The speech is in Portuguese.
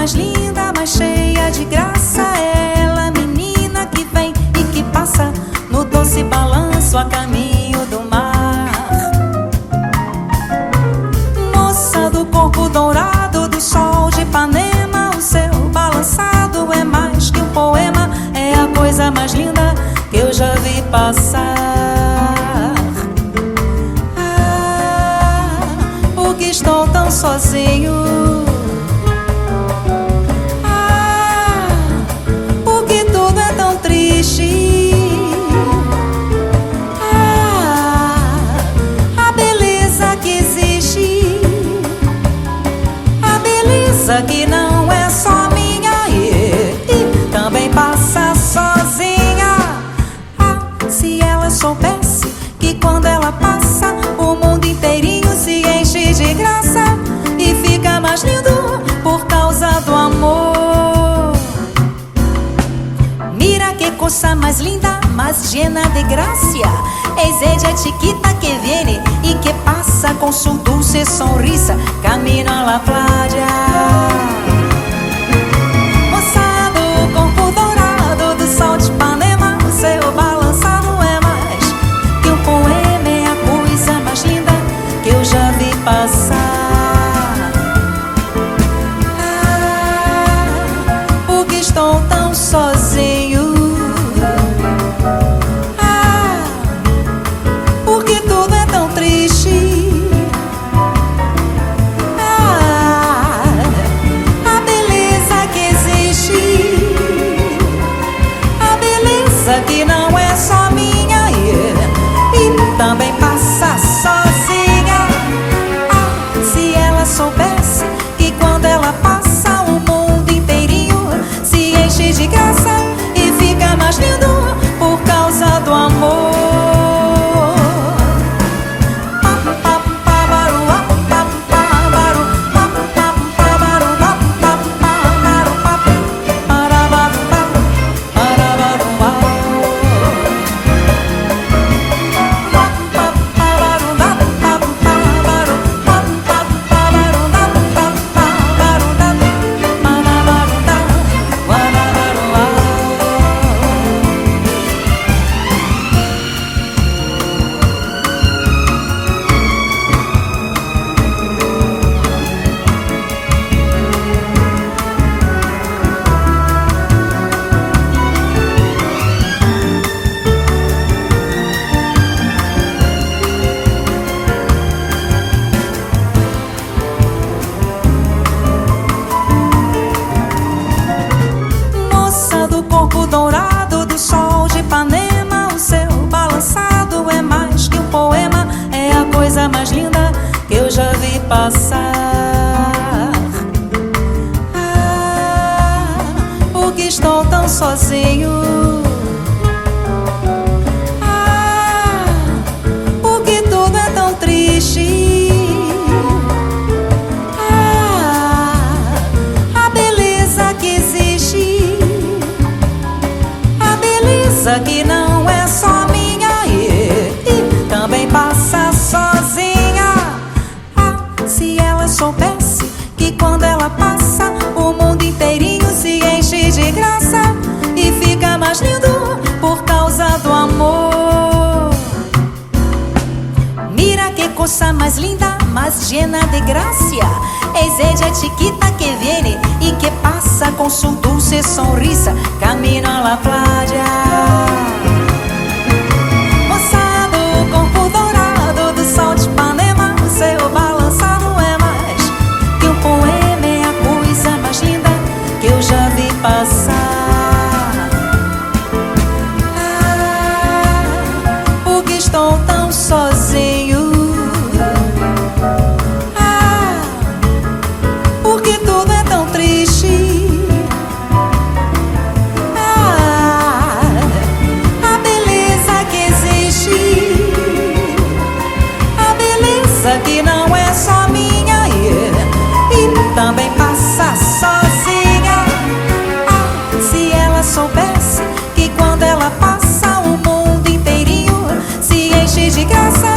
mais linda, mais cheia de graça. Ela, menina que vem e que passa no doce balanço a caminho do mar. Moça do corpo dourado do sol de Ipanema, o seu balançado é mais que um poema. É a coisa mais linda que eu já vi passar. Porque estou tão sozinho. Porque tudo é tão triste. A beleza que existe, a beleza que não é só minha e também passa sozinha. Se ela soubesse que quando ela passa o mundo inteirinho se enche de graça e fica mais lindo por causa do amor. Mira que cosa más linda, más llena de gracia. Es ella chiquita que viene y que pasa con su dulce sonrisa camino a la playa. Moça do corpo dourado do sol de Ipanema, o seu balançado é mais que um poema. É a coisa mais linda que eu já vi passar. Porque estou tão sozinho. Porque tudo é tão triste. A beleza que existe, a beleza que não é só minha e também passa sozinha. Se ela soubesse que quando ela passa o mundo inteirinho se enche de graça e fica mais lindo por causa do amor. Dourado do sol de Ipanema, o seu balançado é mais que um poema. É a coisa mais linda que eu já vi passar. Porque estou tão sozinho. Porque tudo é tão triste. A beleza que existe, que não é só minha e também passa sozinha. Se ela soubesse que quando ela passa o mundo inteirinho se enche de graça e fica mais lindo por causa do amor. Mira que cosa más linda, más llena de gracia. Es ella chiquita que viene y que pasa con su dulce sonrisa camino a la playa. Moça do corpo dourado do sol de Ipanema, o seu balançado é mais que um poema. É a coisa mais linda que eu já vi passar. Porque estou tão sozinho. Porque tudo é tão triste. A beleza que existe, a beleza que não é só minha e também passa sozinha. Se ela soubesse que quando ela passa o mundo inteirinho se enche de graça